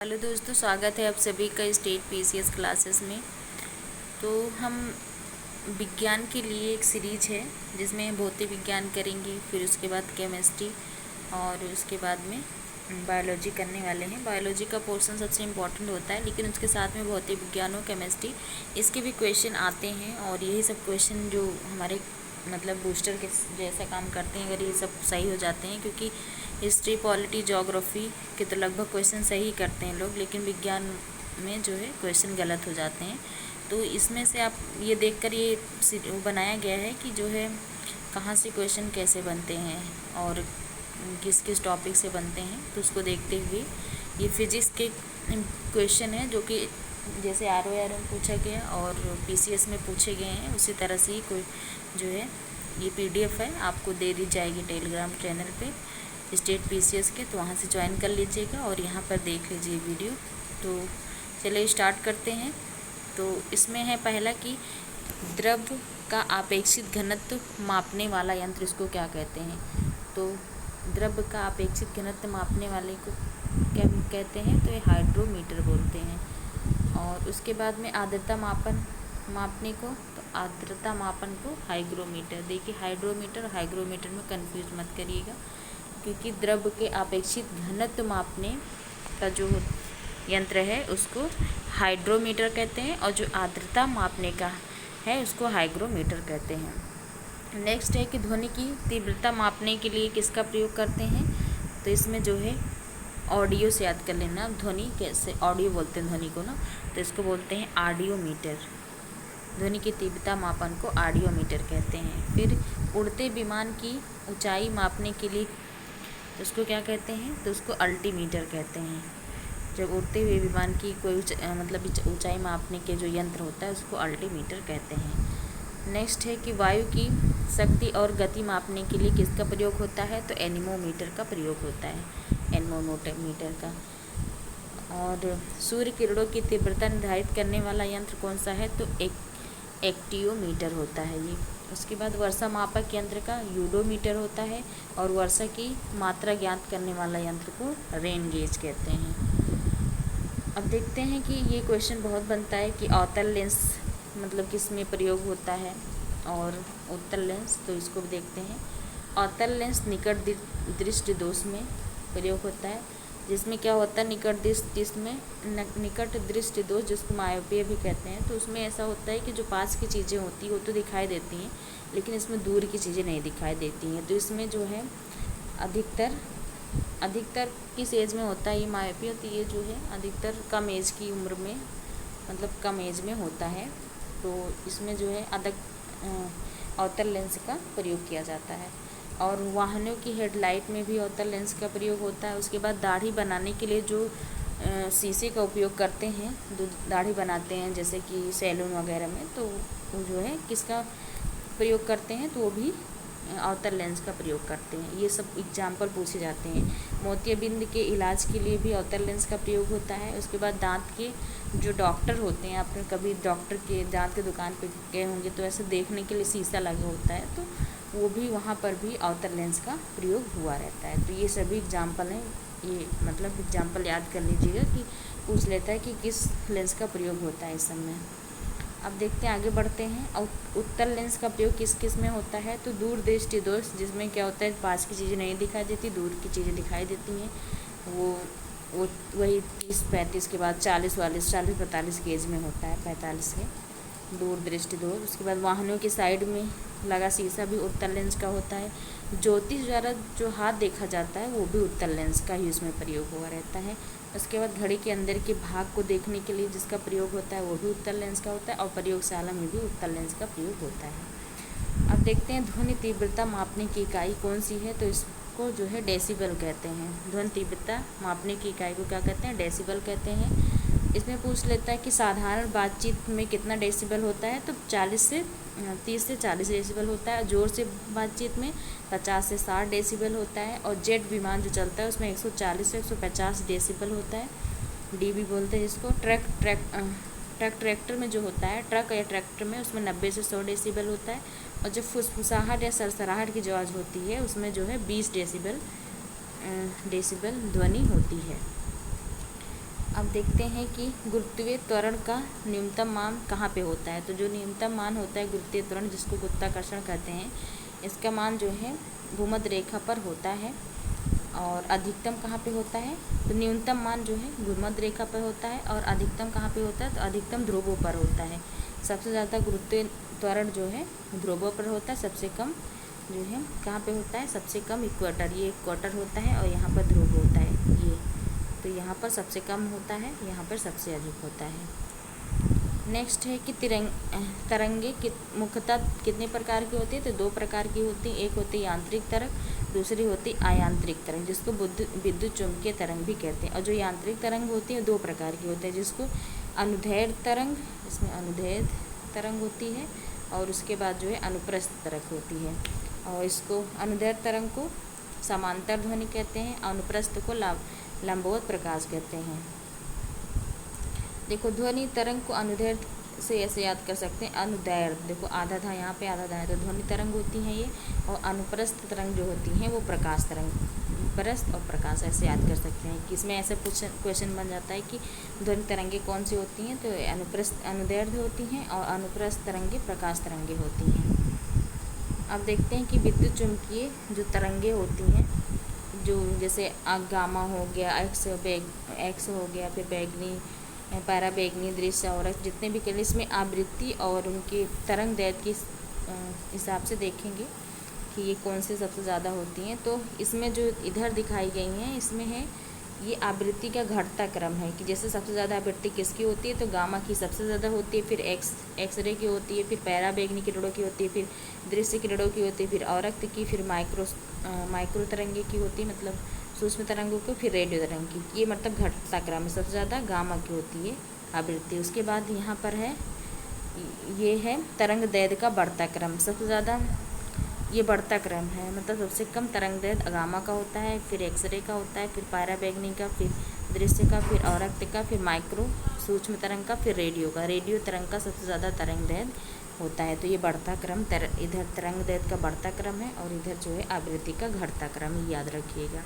Hello दोस्तों, स्वागत है आप सभी का स्टेट पीसीएस क्लासेस में। तो हम विज्ञान के लिए एक सीरीज है जिसमें भौतिक विज्ञान करेंगे, फिर उसके बाद केमिस्ट्री और उसके बाद में बायोलॉजी करने वाले हैं। बायोलॉजी का पोर्शन सबसे इम्पोर्टेंट होता है, लेकिन उसके साथ में भौतिक विज्ञान और केमिस्ट्री इसके भी क्वेश्चन आते हैं। और यही सब क्वेश्चन जो हमारे मतलब बूस्टर के जैसा काम करते हैं, अगर ये सब सही हो जाते हैं, क्योंकि हिस्ट्री, पॉलिटी, ज्योग्राफी के तो लगभग क्वेश्चन सही करते हैं लोग, लेकिन विज्ञान में जो है क्वेश्चन गलत हो जाते हैं। तो इसमें से आप ये देखकर ये बनाया गया है कि जो है कहाँ से क्वेश्चन कैसे बनते हैं और किस किस टॉपिक से बनते हैं। तो उसको देखते हुए ये फिजिक्स के क्वेश्चन है, जो कि जैसे ROR में पूछा गया और PCS में पूछे गए हैं, उसी तरह से ही कोई जो है ये PDF है, आपको दे दी जाएगी टेलीग्राम चैनल पे स्टेट PCS के, तो वहाँ से ज्वाइन कर लीजिएगा और यहाँ पर देख लीजिए वीडियो। तो चलिए स्टार्ट करते हैं। तो इसमें है पहला कि द्रव का अपेक्षित घनत्व मापने वाला यंत्र इसको क्या कहते हैं। तो द्रव का अपेक्षित घनत्व मापने वाले को क्या कहते हैं, तो ये हाइड्रोमीटर बोलते हैं। और उसके बाद में आर्द्रता मापन मापने को, तो आर्द्रता मापन को हाइग्रोमीटर। देखिए हाइड्रोमीटर और हाइग्रोमीटर में कंफ्यूज मत करिएगा, क्योंकि द्रव के अपेक्षित घनत्व मापने का जो यंत्र है उसको हाइड्रोमीटर कहते हैं, और जो आर्द्रता मापने का है उसको हाइग्रोमीटर कहते हैं। नेक्स्ट है कि ध्वनि की तीव्रता मापने के लिए किसका प्रयोग करते हैं। तो इसमें जो है ऑडियो से याद कर लेना, ध्वनि कैसे ऑडियो बोलते हैं ध्वनि को ना, तो इसको बोलते हैं ऑडियोमीटर। ध्वनि की तीव्रता मापन को ऑडियोमीटर कहते हैं। फिर उड़ते विमान की ऊंचाई मापने के लिए उसको क्या कहते हैं, तो उसको अल्टीमीटर कहते हैं। जब उड़ते हुए विमान की कोई मतलब ऊंचाई मापने के जो यंत्र होता है उसको अल्टीमीटर कहते हैं। नेक्स्ट है कि वायु की शक्ति और गति मापने के लिए किसका प्रयोग होता है, तो एनीमोमीटर का प्रयोग होता है, एनीमोमीटर का। और सूर्य किरणों की तीव्रता निर्धारित करने वाला यंत्र कौन सा है, तो एक्टियोमीटर होता है ये। उसके बाद वर्षा मापक यंत्र का यूडोमीटर होता है, और वर्षा की मात्रा ज्ञात करने वाला यंत्र को रेन गेज कहते हैं। अब देखते हैं कि ये क्वेश्चन बहुत बनता है कि अवतल लेंस मतलब किस में प्रयोग होता है और उत्तल लेंस, तो इसको भी देखते हैं। अवतल लेंस निकट दृष्टि दोष में प्रयोग होता है, जिसमें क्या होता है निकट दृष्टि दोष, जिसको मायोपिया भी कहते हैं। तो उसमें ऐसा होता है कि जो पास की चीज़ें होती हैं वो तो दिखाई देती हैं, लेकिन इसमें दूर की चीज़ें नहीं दिखाई देती हैं। तो इसमें जो है अधिकतर किस एज में होता है ये मायोपिया, तो ये जो है अधिकतर कम एज की उम्र में, मतलब कम एज में होता है। तो इसमें जो है अवतल लेंस का प्रयोग किया जाता है। और वाहनों की हेडलाइट में भी अवतल लेंस का प्रयोग होता है। उसके बाद दाढ़ी बनाने के लिए जो शीशे का उपयोग करते हैं, जो दाढ़ी बनाते हैं जैसे कि सैलून वगैरह में, तो वो जो है किसका प्रयोग करते हैं, तो वो भी अवतल लेंस का प्रयोग करते हैं। ये सब एग्जाम्पल पूछे जाते हैं। मोतियाबिंद के इलाज के लिए भी अवतल लेंस का प्रयोग होता है। उसके बाद दांत के जो डॉक्टर होते हैं, आपने कभी डॉक्टर के दांत के दुकान पे गए होंगे तो ऐसे देखने के लिए शीशा लगा होता है, तो वो भी वहाँ पर भी अवतल लेंस का प्रयोग हुआ रहता है। तो ये सभी एग्जाम्पल हैं, ये मतलब एग्जाम्पल याद कर लीजिएगा कि पूछ लेता है कि किस लेंस का प्रयोग होता है इस समय। अब देखते हैं, आगे बढ़ते हैं। और उत्तल लेंस का प्रयोग किस किस में होता है, तो दूर दृष्टि दोष, जिसमें क्या होता है पास की चीज़ें नहीं दिखाई देती, दूर की चीज़ें दिखाई देती हैं। वो वही 30-35 के बाद 40-45 के एज में होता है, 45 के दूर दृष्टि दोष। उसके बाद वाहनों की साइड में लगा शीशा भी उत्तल लेंस का होता है। ज्योतिष द्वारा जो हाथ देखा जाता है वो भी उत्तल लेंस का ही उसमें प्रयोग हुआ रहता है। उसके बाद घड़ी के अंदर के भाग को देखने के लिए जिसका प्रयोग होता है वो भी उत्तल लेंस का होता है, और प्रयोगशाला में भी उत्तल लेंस का प्रयोग होता है। अब देखते हैं ध्वनि तीव्रता मापने की इकाई कौन सी है, तो इसको जो है डेसिबल कहते हैं। ध्वनि तीव्रता मापने की इकाई को क्या कहते हैं, डेसिबल कहते हैं। इसमें पूछ लेता है कि साधारण बातचीत में कितना डेसिबल होता है, तो 30 से 40 डेसिबल होता है। जोर से बातचीत में 50 से 60 डेसिबल होता है। और जेट विमान जो चलता है उसमें 140 से 150 डेसिबल होता है, DB बोलते हैं इसको। ट्रैक्टर में जो होता है, ट्रक या ट्रैक्टर में, उसमें 90 से 100 डेसिबल होता है। और जो फुसफुसाहट या सरसराहट की जो आवाज़ होती है उसमें जो है 20 डेसिबल ध्वनि होती है। अब देखते हैं कि गुरुत्वीय त्वरण का न्यूनतम मान कहाँ पे होता है। तो जो न्यूनतम मान होता है गुरुत्वीय त्वरण, जिसको गुरुत्वाकर्षण कहते हैं, इसका मान जो है भूमध्य रेखा पर होता है। और अधिकतम कहाँ पे होता है? तो न्यूनतम मान जो है भूमध्य रेखा पर होता है, और अधिकतम कहाँ पे होता है? तो अधिकतम ध्रुवों पर होता है। सबसे ज़्यादा गुरुत्वीय त्वरण जो है ध्रुवों पर होता है, सबसे कम जो है कहाँ पे होता है? सबसे कम इक्वेटर, ये इक्वेटर होता है, और यहाँ पर ध्रुव होता है ये। तो यहाँ पर सबसे कम होता है, यहाँ पर सबसे अधिक होता है। नेक्स्ट है कि तरंगे मुख्यतः कितने प्रकार की होती है? तो 2 प्रकार की होती है। एक होती है यांत्रिक तरंग, दूसरी होती है अयांत्रिक तरंग, जिसको विद्युत चुम्बकीय तरंग भी कहते हैं। और जो यांत्रिक तरंग होती है 2 प्रकार की होती है, जिसको अनुदैर्ध्य तरंग, इसमें अनुदैर्ध्य तरंग होती है, और उसके बाद जो है अनुप्रस्थ तरंग होती है। और इसको अनुदैर्ध्य तरंग को समांतर ध्वनि कहते हैं, अनुप्रस्थ को लंबवत प्रकाश कहते हैं। देखो ध्वनि तरंग को अनुदैर्ध्य से ऐसे याद कर सकते हैं। अनुदैर्ध्य देखो आधा था, यहाँ पे आधा था, तो ध्वनि तरंग होती हैं ये। और अनुप्रस्थ तरंग जो होती हैं वो प्रकाश तरंग, प्रस्थ और प्रकाश ऐसे याद कर सकते हैं। कि इसमें ऐसे क्वेश्चन बन जाता है कि ध्वनि तरंगे कौन सी होती हैं? तो अनुप्रस्थ अनुदैर्ध्य होती हैं, और अनुप्रस्थ तरंगे प्रकाश तरंगे होती हैं। अब देखते हैं कि विद्युत चुम्बकीय जो तरंगे होती हैं, जो जैसे गामा हो गया, एक्स हो गया, फिर बैगनी, पैराबैगनी, दृश्य और जितने भी कलर, इसमें आवृत्ति और उनके तरंग दैर्ध्य के हिसाब से देखेंगे कि ये कौन से सबसे ज़्यादा होती हैं। तो इसमें जो इधर दिखाई गई हैं, इसमें है ये आवृत्ति का घटता क्रम है। कि जैसे सबसे ज़्यादा आवृत्ति किसकी होती है? तो गामा की सबसे ज़्यादा होती है, फिर एक्सरे की होती है, फिर पैराबैगनी किरणों की होती है, फिर दृश्य किरणों की होती है, फिर औरक्त की, फिर माइक्रो तरंगे की होती है, मतलब सूक्ष्म तरंगों की, फिर रेडियो तरंग की। ये मतलब घटता क्रम है। सबसे ज़्यादा गामा की होती है आवृत्ति। उसके बाद यहाँ पर है, ये है तरंग दैर्ध्य का बढ़ता क्रम। सबसे ज़्यादा ये बढ़ता क्रम है, मतलब सबसे कम तरंग दैर्ध्य गामा का होता है, फिर एक्सरे का होता है, फिर पैराबैगनी का, फिर दृश्य का, फिर औरक्त का, फिर माइक्रो सूक्ष्म तरंग का, फिर रेडियो का। रेडियो तरंग का सबसे ज़्यादा तरंग दैर्ध्य होता है। तो ये बढ़ता क्रम इधर तरंग दैर्ध्य का बढ़ता क्रम है, और इधर जो है आवृत्ति का घटता क्रम, याद रखिएगा।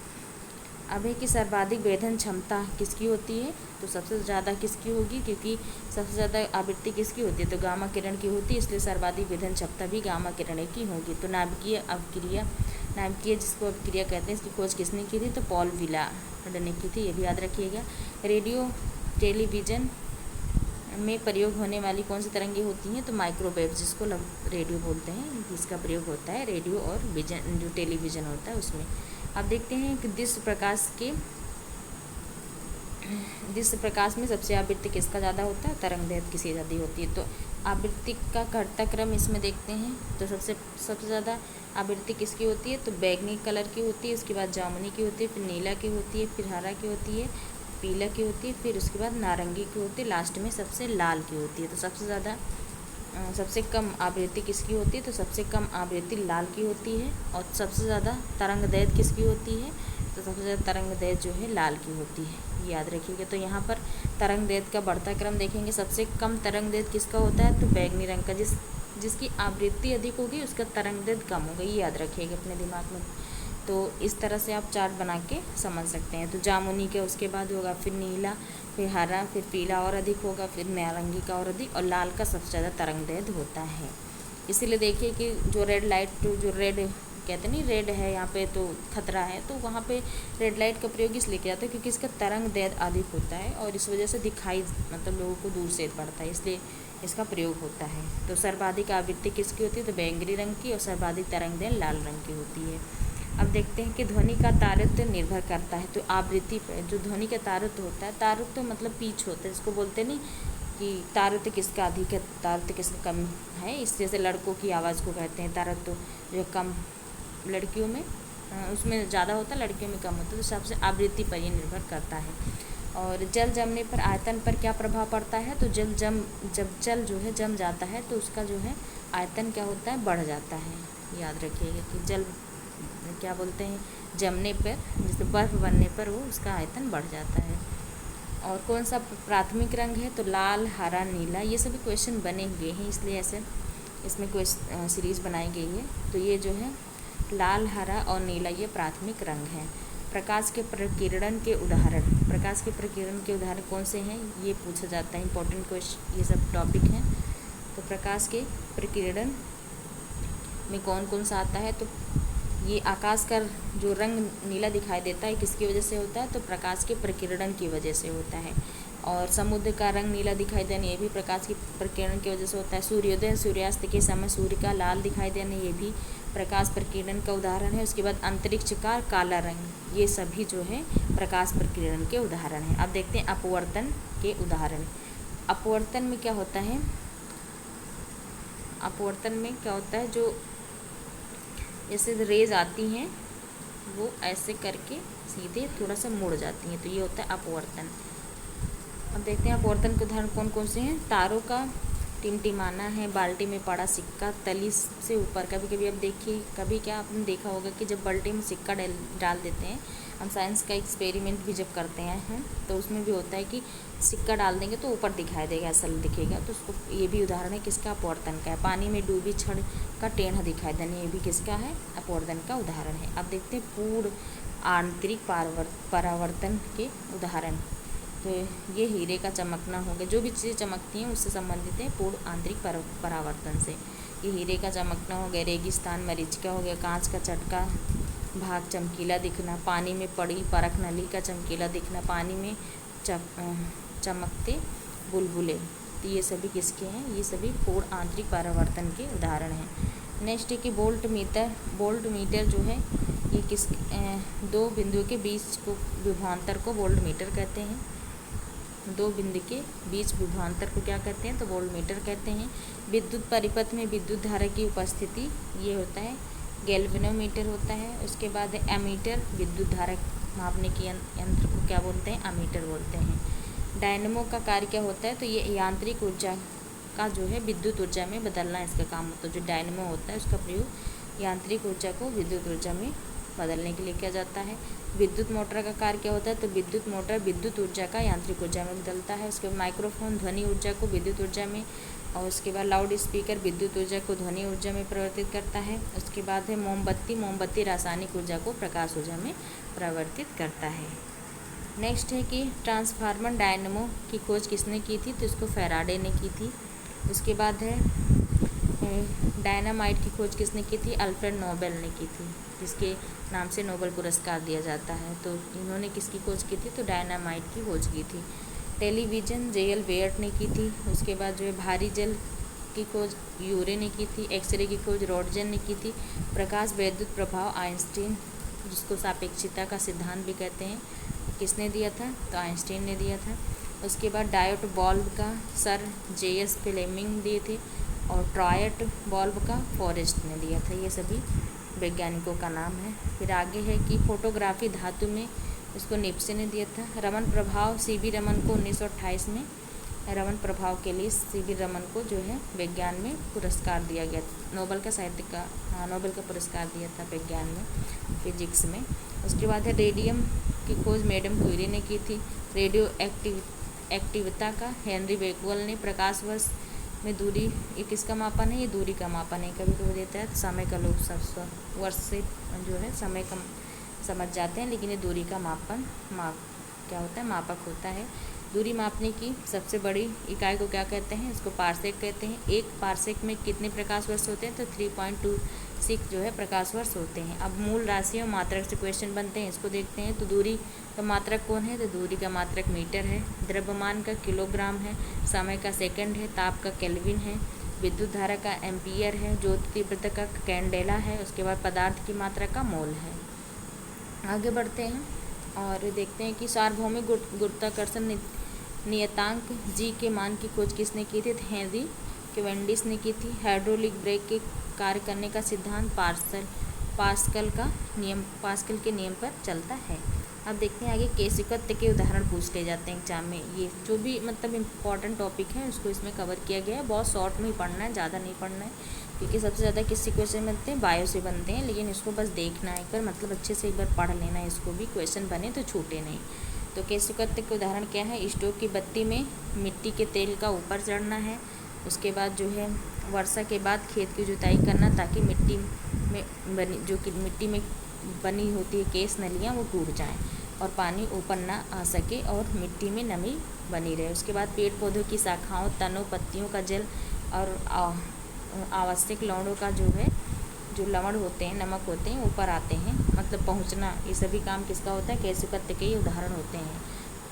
अब है कि सर्वाधिक वेधन क्षमता किसकी होती है? तो सबसे ज़्यादा किसकी होगी? क्योंकि सबसे ज़्यादा आवृत्ति किसकी होती है? तो गामा किरण की होती है, इसलिए सर्वाधिक वेधन क्षमता भी गामा किरण की होगी। तो नाभिकीय अवक्रिया, नाभिकीय जिसको अवक्रिया कहते हैं, इसकी खोज किसने की थी? तो पॉल विलार्ड ने की थी, ये भी याद रखिएगा। रेडियो टेलीविज़न में प्रयोग होने वाली कौन सी तरंगे होती हैं? तो माइक्रोवेव, जिसको रेडियो बोलते हैं, जिसका प्रयोग होता है रेडियो और विजन, जो टेलीविज़न होता है उसमें। अब देखते हैं कि दृश्य प्रकाश में सबसे आवृत्ति किसका ज़्यादा होता है? तरंग दैर्ध्य किसकी ज़्यादा होती है? तो आवृत्ति का घटता क्रम इसमें देखते हैं। तो सबसे ज़्यादा आवृत्ति किसकी होती है? तो बैगनी कलर की होती है, उसके बाद जामुनी की होती है, फिर नीला की होती है, फिर हरा की होती है, पीला की होती है, फिर उसके बाद नारंगी की होती है, लास्ट में सबसे लाल की होती है। तो सबसे कम आवृत्ति किसकी होती है? तो सबसे कम आवृत्ति लाल की होती है। और सबसे ज़्यादा तरंग दैर्ध्य किसकी होती है? तो सबसे ज़्यादा तरंग दैर्ध्य जो है लाल की होती है, याद रखिएगा। तो यहाँ पर तरंग दैर्ध्य का बढ़ता क्रम देखेंगे। सबसे कम तरंग दैर्ध्य किसका होता है? तो बैगनी रंग का। जिसकी आवृत्ति अधिक होगी उसका तरंग दैर्ध्य कम होगा, ये याद रखिएगा अपने दिमाग में। तो इस तरह से आप चार्ट बना के समझ सकते हैं। तो जामुनी का उसके बाद होगा, फिर नीला, फिर हरा, फिर पीला और अधिक होगा, फिर नारंगी का और अधिक, और लाल का सबसे ज़्यादा तरंग दैर्ध्य होता है। इसीलिए देखिए कि जो रेड लाइट, जो रेड कहते नहीं, रेड है यहाँ पे तो खतरा है, तो वहाँ पे रेड लाइट का प्रयोग इसलिए किया जाता है क्योंकि इसका तरंग दैर्ध्य अधिक होता है, और इस वजह से दिखाई मतलब लोगों को दूर से पड़ता है, इसलिए इसका प्रयोग होता है। तो सर्वाधिक आवृत्ति किसकी होती है? तो बैंगनी रंग की, और सर्वाधिक तरंग दैर्ध्य लाल रंग की होती है। अब देखते हैं कि ध्वनि का तारुत्य निर्भर करता है तो आवृत्ति पर। जो ध्वनि का तारुत्य होता है, तारुत्य मतलब पिच होता है, इसको बोलते नहीं कि तारुत्य किसका अधिक है, तारुत्य किसका कम है। इस जैसे लड़कों की आवाज़ को कहते हैं तारुत्य, जो कम लड़कियों में उसमें ज़्यादा होता है, लड़कियों में कम होता है। तो सबसे आवृत्ति पर ये निर्भर करता है। और जल जमने पर आयतन पर क्या प्रभाव पड़ता है? तो जब जल जो है जम जाता है तो उसका जो है आयतन क्या होता है? बढ़ जाता है। याद रखिएगा कि जल क्या बोलते हैं, जमने पर, जैसे बर्फ़ बनने पर वो उसका आयतन बढ़ जाता है। और कौन सा प्राथमिक रंग है? तो लाल, हरा, नीला, ये सभी क्वेश्चन बने हुए हैं, इसलिए ऐसे इसमें क्वेश्चन सीरीज़ बनाई गई है। तो ये जो है लाल, हरा और नीला ये प्राथमिक रंग हैं। प्रकाश के प्रकीर्णन के उदाहरण। प्रकाश के प्रकीर्णन के उदाहरण कौन से हैं, ये पूछा जाता है, इंपॉर्टेंट क्वेश्चन ये सब टॉपिक हैं। तो प्रकाश के प्रकीर्णन में कौन कौन सा आता है, तो ये आकाश का जो रंग नीला दिखाई देता है किसकी वजह से होता है, तो प्रकाश के प्रकीर्णन की वजह से होता है। और समुद्र का रंग नीला दिखाई देना ये भी प्रकाश की प्रकीर्णन की वजह से होता है। सूर्योदय सूर्यास्त के समय सूर्य का लाल दिखाई देना ये भी प्रकाश प्रकीर्णन का उदाहरण है। उसके बाद अंतरिक्ष का काला रंग, ये सभी जो है प्रकाश प्रकीर्णन के उदाहरण हैं। अब देखते हैं अपवर्तन के उदाहरण। अपवर्तन में क्या होता है, अपवर्तन में क्या होता है, जो जैसे रेज आती हैं वो ऐसे करके सीधे थोड़ा सा मुड़ जाती हैं, तो ये होता है अपवर्तन। अब देखते हैं अपवर्तन के उदाहरण कौन कौन से हैं। तारों का टिमटिमाना है, बाल्टी में पड़ा सिक्का तली से ऊपर। कभी कभी अब देखिए, कभी क्या आपने देखा होगा कि जब बाल्टी में सिक्का डाल देते हैं, हम साइंस का एक्सपेरिमेंट भी जब करते हैं तो उसमें भी होता है कि सिक्का डाल देंगे तो ऊपर दिखाई देगा, असल दिखेगा, तो उसको ये भी उदाहरण है किसका, अपवर्तन का है। पानी में डूबी छड़ का टेढ़ा दिखाई देना ये भी किसका है, अपवर्तन का उदाहरण है। अब देखते हैं पूर्ण आंतरिक परावर्तन के उदाहरण। तो ये हीरे का चमकना हो गया, जो भी चीज़ें चमकती हैं उससे संबंधित है पूर्ण आंतरिक परावर्तन से। ये हीरे का चमकना हो गया, रेगिस्तान मरीचिका हो गया, कांच का चटका भाग चमकीला दिखना, पानी में पड़ी परख नली का चमकीला दिखना, पानी में चमकते बुलबुले, तो ये सभी किसके हैं, ये सभी पूर्ण आंतरिक परावर्तन के उदाहरण हैं। नेक्स्ट है कि वोल्ट मीटर जो है ये किस दो बिंदुओं के बीच को विभवांतर को वोल्ट मीटर कहते हैं। दो बिंदु के बीच विभवांतर को क्या कहते हैं, तो वोल्ट मीटर कहते हैं। विद्युत परिपथ में विद्युत धारा की उपस्थिति ये होता है गैल्वेनोमीटर होता है। उसके बाद एमीटर, विद्युत धारा मापने के यंत्र को क्या बोलते हैं, एमीटर बोलते हैं। डायनेमो का कार्य क्या होता है, तो ये यांत्रिक ऊर्जा का जो है विद्युत ऊर्जा में बदलना इसका काम होता है। जो डायनेमो होता है उसका प्रयोग यांत्रिक ऊर्जा को विद्युत ऊर्जा में बदलने के लिए किया जाता है। विद्युत मोटर का कार्य क्या होता है, तो विद्युत मोटर विद्युत ऊर्जा का यांत्रिक ऊर्जा में बदलता है। उसके बाद माइक्रोफोन ध्वनि ऊर्जा को विद्युत ऊर्जा में, और उसके बाद लाउड स्पीकर विद्युत ऊर्जा को ध्वनि ऊर्जा में परिवर्तित करता है। उसके बाद है मोमबत्ती रासायनिक ऊर्जा को प्रकाश ऊर्जा में परिवर्तित करता है। नेक्स्ट है कि ट्रांसफार्मर डायनेमो की खोज किसने की थी, तो इसको फैराडे ने की थी। उसके बाद है डायनामाइट की खोज किसने की थी, अल्फ्रेड नोबेल ने की थी, जिसके नाम से नोबेल पुरस्कार दिया जाता है। तो इन्होंने किसकी खोज की थी, तो डायनामाइट की खोज की थी। टेलीविज़न जेएल वेयर्ट ने की थी। उसके बाद जो है भारी जल की खोज यूरे ने की थी। एक्सरे की खोज रॉन्टगेन ने की थी। प्रकाश वैद्युत प्रभाव आइंस्टीन, जिसको सापेक्षिता का सिद्धांत भी कहते हैं, किसने दिया था, तो आइंस्टीन ने दिया था। उसके बाद डायोड बल्ब का सर जेएस फ्लेमिंग दिए थे, और ट्रायड बल्ब का फॉरेस्ट ने दिया था। ये सभी वैज्ञानिकों का नाम है। फिर आगे है कि फोटोग्राफी धातु में, इसको निप्से ने दिया था। रमन प्रभाव सीवी रमन को 1928 में रमन प्रभाव के लिए सीवी रमन को जो है विज्ञान में पुरस्कार दिया गया, नोबेल का साहित्य का नोबेल का पुरस्कार दिया था विज्ञान में, फिजिक्स में। उसके बाद है रेडियम की खोज मैडम क्यूरी ने की थी। रेडियो एक्टिविता का हेनरी बेकवेल ने। प्रकाश वर्ष में दूरी ये किसका मापन है, ये दूरी का मापन है। कभी कभी देता है समय का, लोग वर्ष से जो है समय का समझ जाते हैं, लेकिन ये दूरी का क्या होता है, मापक होता है। दूरी मापने की सबसे बड़ी इकाई को क्या कहते हैं, इसको पार्सेक कहते हैं। एक पार्सेक में कितने प्रकाश वर्ष होते हैं, तो 3.26 जो है प्रकाश वर्ष होते हैं। अब मूल राशियों मात्रक से क्वेश्चन बनते हैं, इसको देखते हैं। तो दूरी का मात्रक कौन है, तो दूरी का मात्रक मीटर है। द्रव्यमान का किलोग्राम है। समय का सेकंड है। ताप का केल्विन है। विद्युत धारा का एम्पियर है। ज्योति तीव्रता का कैंडेला है। उसके बाद पदार्थ की मात्रा का मोल है। आगे बढ़ते हैं और देखते हैं कि सार्वभौमिक गुरुत्वाकर्षण नियतांक जी के मान की खोज किसने की थी, हेनरी कैवेंडिश ने की थी। हाइड्रोलिक ब्रेक के कार्य करने का सिद्धांत पास्कल के नियम पर चलता है। अब देखते हैं आगे केशिकत्व के उदाहरण पूछ ले जाते हैं एग्जाम में। ये जो भी मतलब इम्पॉर्टेंट टॉपिक है उसको इसमें कवर किया गया है। बहुत शॉर्ट में ही पढ़ना है, ज़्यादा नहीं पढ़ना है, क्योंकि सबसे ज़्यादा किससे क्वेश्चन बनते हैं, बायो से बनते हैं। लेकिन इसको बस देखना है एक बार, मतलब अच्छे से एक बार पढ़ लेना है, इसको भी क्वेश्चन बने तो छूटे नहीं। तो केशिकत्व के उदाहरण क्या है, स्टोव की बत्ती में मिट्टी के तेल का ऊपर चढ़ना है। उसके बाद जो है वर्षा के बाद खेत की जुताई करना, ताकि मिट्टी में बनी में बनी होती है केस नलियाँ वो टूट जाएं। और पानी ऊपर ना आ सके और मिट्टी में नमी बनी रहे। उसके बाद पेड़ पौधों की शाखाओं, तनों, पत्तियों का जल और आवश्यक लवणों का जो लवण होते हैं, नमक होते हैं, ऊपर आते हैं, मतलब पहुंचना। ये सभी काम किसका होता है? केशकत्व के उदाहरण होते हैं।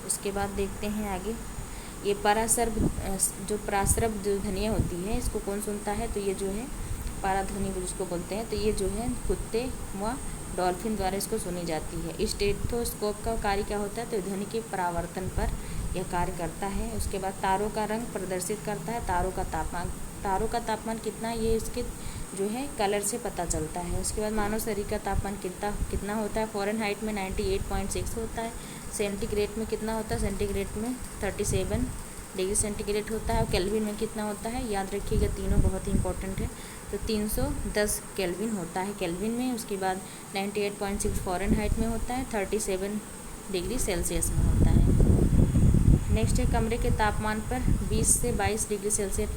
उसके बाद देखते हैं आगे। ये परासर्ब जो प्रासर्ब जो ध्वनियाँ होती है, इसको कौन सुनता है? तो ये जो है पाराध्वनि जिसको बोलते हैं, तो ये जो है कुत्ते व डॉल्फिन द्वारा इसको सुनी जाती है। स्टेथोस्कोप का कार्य क्या होता है? तो ध्वनि के परावर्तन पर यह कार्य करता है। उसके बाद तारों का रंग प्रदर्शित करता है। तारों का तापमान कितना, ये इसके जो है कलर से पता चलता है। उसके बाद मानव शरीर का तापमान कितना होता है? फ़ारेनहाइट में 98.6 होता है। सेंटीग्रेड में कितना होता है? सेंटीग्रेड में 37 डिग्री सेंटीग्रेड होता है। और केल्विन में कितना होता है? याद रखिएगा, तीनों बहुत ही इंपॉर्टेंट है। तो 310 केल्विन होता है केल्विन में। उसके बाद 98.6 फ़ारेनहाइट में होता है, 37 डिग्री सेल्सियस में होता है। नेक्स्ट है कमरे के तापमान पर 20 से 22 डिग्री सेल्सियस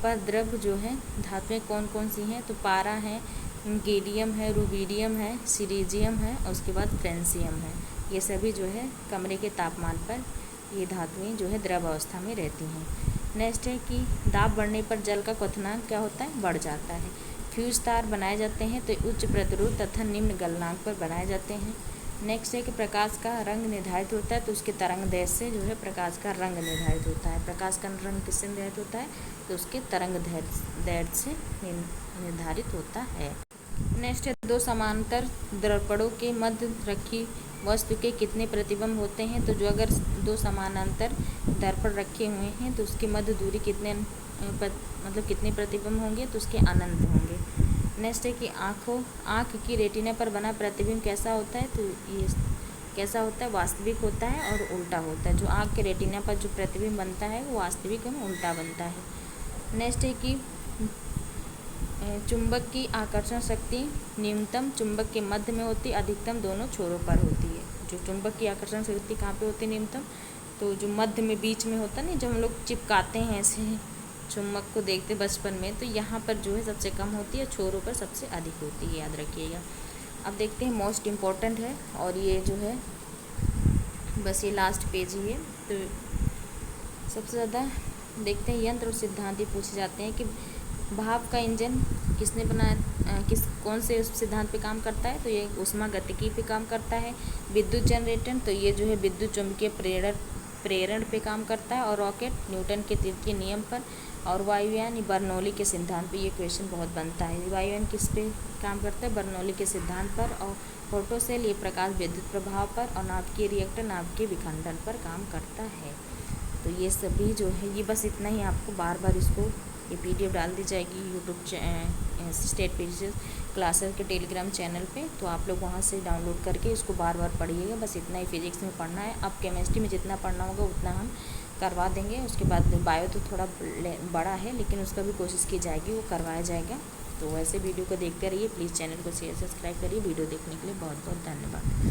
पर द्रव जो है धातुएं कौन कौन सी हैं? तो पारा है, गैलियम है, रुबिडियम है, सीरिजियम है, और उसके बाद फ्रेंसियम है। ये सभी जो है कमरे के तापमान पर ये धातुएं जो है द्रव अवस्था में रहती हैं। नेक्स्ट है कि दाब बढ़ने पर जल का क्वथनांक क्या होता है? बढ़ जाता है। फ्यूज तार बनाए जाते हैं तो उच्च प्रतिरोध तथा निम्न गलनांक पर बनाए जाते हैं। नेक्स्ट है कि प्रकाश का रंग निर्धारित होता है तो उसके तरंग दैर्ध्य से जो है प्रकाश का रंग निर्धारित होता है। प्रकाश का रंग किससे निर्धारित होता है? तो उसके तरंग दैर्ध्य से निर्धारित होता है। नेक्स्ट है दो समांतर दर्पणों के मध्य रखी वस्तु के कितने प्रतिबिंब होते हैं? तो जो अगर दो समानांतर दर्पण रखे हुए हैं तो उसके मध्य दूरी कितने प्रतिबिंब होंगे? तो उसके अनंत होंगे। नेक्स्ट है कि आँख की रेटिना पर बना प्रतिबिंब कैसा होता है? तो ये कैसा होता है? वास्तविक होता है और उल्टा होता है। जो आँख के रेटिना पर जो प्रतिबिंब बनता है वो वास्तविक और उल्टा बनता है। नेक्स्ट है कि चुंबक की आकर्षण शक्ति न्यूनतम चुंबक के मध्य में होती है, अधिकतम दोनों छोरों पर होती है। जो चुंबक की आकर्षण शक्ति कहाँ पे होती है? न्यूनतम। तो जो मध्य में बीच में होता है ना, जब हम लोग चिपकाते हैं ऐसे चुंबक को देखते बचपन में, तो यहाँ पर जो है सबसे कम होती है, छोरों पर सबसे अधिक होती है, याद रखिएगा। अब देखते हैं मोस्ट इम्पॉर्टेंट है, और ये जो है बस ये लास्ट पेज ही है। तो सबसे ज़्यादा देखते हैं यंत्र और सिद्धांत ही पूछे जाते हैं कि भाप का इंजन किसने बनाया, कौन से सिद्धांत पे काम करता है? तो ये ऊष्मागतिकी पे काम करता है। विद्युत जनरेटर, तो ये जो है विद्युत चुम्बकीय प्रेरण पे काम करता है। और रॉकेट न्यूटन के तृतीय नियम पर। और वायुयान बर्नौली के सिद्धांत पे ये क्वेश्चन बहुत बनता है। वायुयान किस पे काम करता है? बर्नौली के सिद्धांत पर। और फोटोसेल ये प्रकाश विद्युत प्रभाव पर। और नाभिकीय रिएक्टर नाभिकीय विखंडन पर काम करता है। तो ये सभी जो है ये बस इतना ही, आपको बार बार इसको ये PDF डाल दी जाएगी यूट्यूब स्टेट पीसीएस क्लासेस के टेलीग्राम चैनल पे। तो आप लोग वहाँ से डाउनलोड करके इसको बार बार पढ़िएगा। बस इतना ही फिजिक्स में पढ़ना है। अब केमिस्ट्री में जितना पढ़ना होगा उतना हम करवा देंगे। उसके बाद बायो तो थोड़ा बड़ा है, लेकिन उसका भी कोशिश की जाएगी, वो करवाया जाएगा। तो वैसे वीडियो को देखते रहिए। प्लीज़ चैनल को शेयर सब्सक्राइब करिए। वीडियो देखने के लिए बहुत बहुत धन्यवाद।